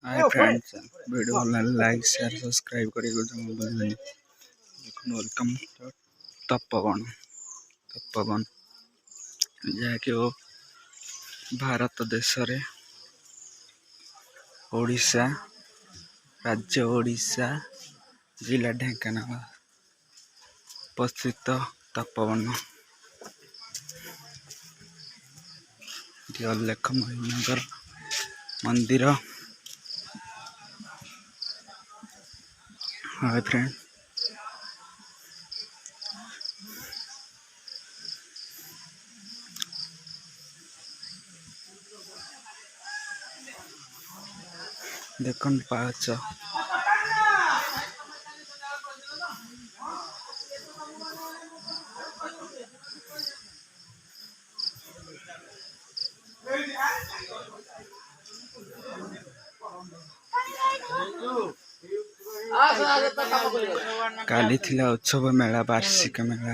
Hi friends, video like share subscribe करिए welcome तापोवन जहाँकि वो भारत देश रे ओडिशा राज्य ओडिशा जिला ढेंकानाल उपस्थित तापोवन अलेखमहिमाकर मंदिर। हाय फ्रेंड, देखन पाच काली थिला उत्सव मेला वार्षिक मेला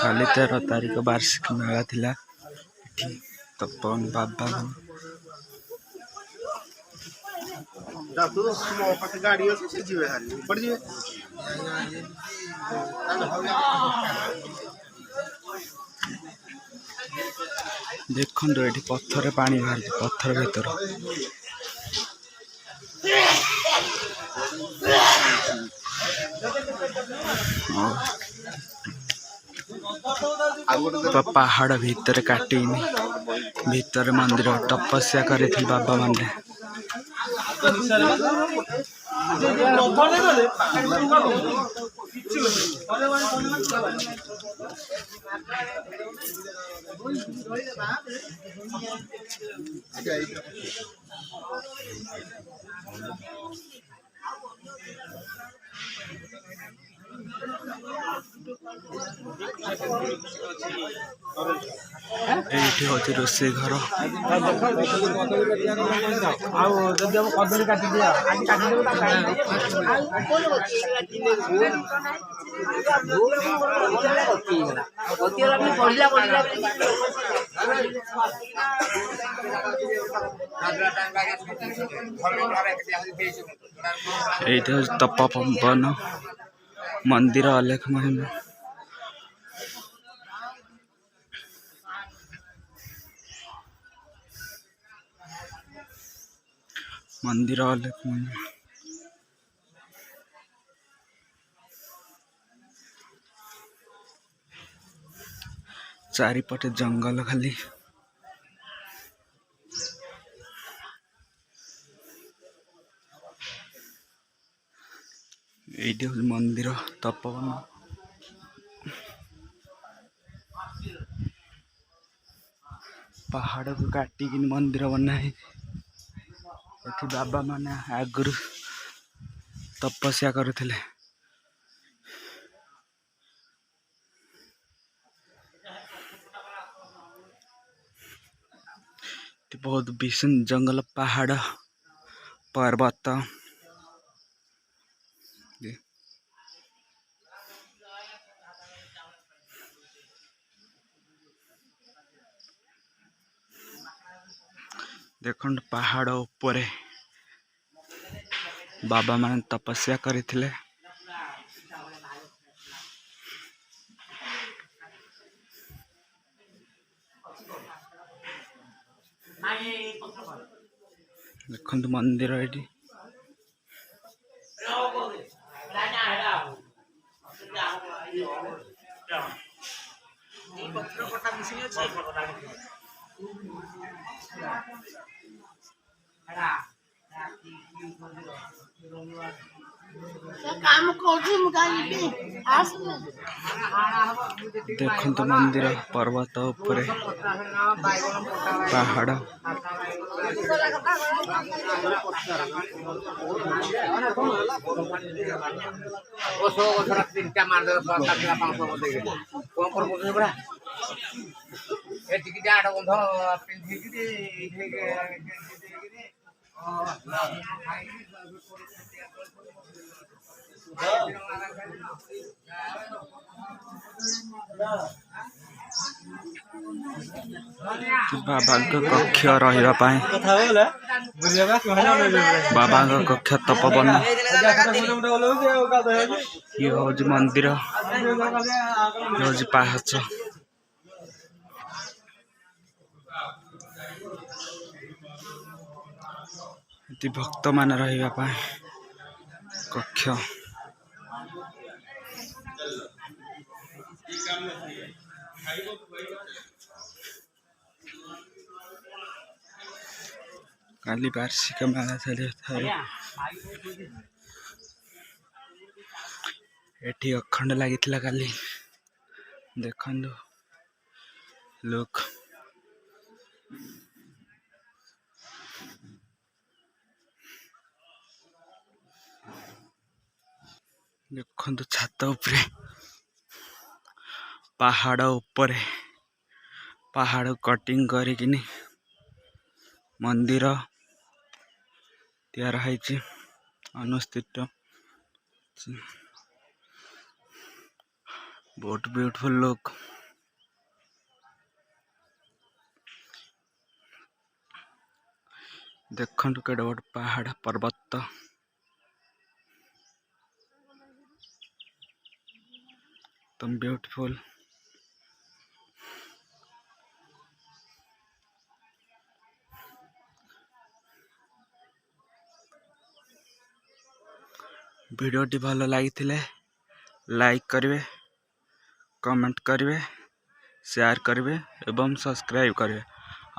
काली 13 तारिख वार्षिक मेला थिला तपोवन बाबा देखो ये पत्थर पानी बाहर पत्थर भीतर पहाड़ भीतर काटी भीतर मंदिर तपस्या करे बाबा माने ये हूँ रोषे घर ये तापोवन मंदिर अलेखमहिमा मंदिर अलेखमहिमा चारिपटे जंगल खाली ये मंदिर तपोवन पहाड़ को काटिक मंदिर बनाई बाबा माने आगुरु तपस्या करथिले। बहुत भीषण जंगल पहाड़ पर्वत देखो पहाड़ ऊपर बाबा मान तपस्या करथिले। देखो मंदिर ये देखो मंदिर पर्वत ऊपर पहाड़ बाबा कक्ष रहिबा पाए बाबा कक्ष तपोवन ये हूँ मंदिर ये हूँ पाहाच भक्त मान रहिबा पाए कक्ष काली वार्षिक मेला चली एठी अखंड लगी काली देखु लोक देखु छात उपरे पहाड़ उपरे पहाड़ कटिंग करिकिनी मंदिर तैयार है अनुष्ठित बहुत ब्यूटीफुल लोक देखु केड़े बड़ पहाड़ पर्वत तुम ब्यूटीफुल वीडियोटी भल लगी लाइक करेंगे कमेंट करेंगे शेयर करेंगे एवं सब्सक्राइब करेंगे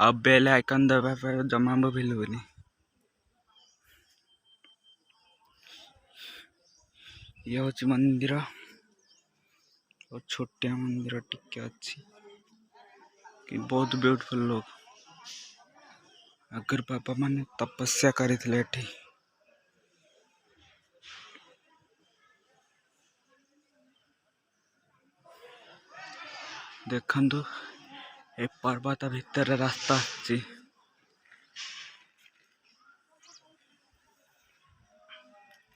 और बेल आइकन दबा जमा भी भूलुनी ये हूँ मंदिर और छोटिया मंदिर टिके अच्छी कि बहुत ब्यूटीफुल लोग अगर बाबा माने तपस्या करथिले एठी देखंतु ए पर्वत भितर रास्ता अछि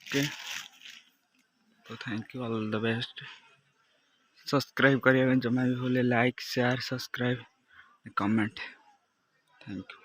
ओके तो thank you all the best subscribe करिए जमा भी भूले like share subscribe comment thank you.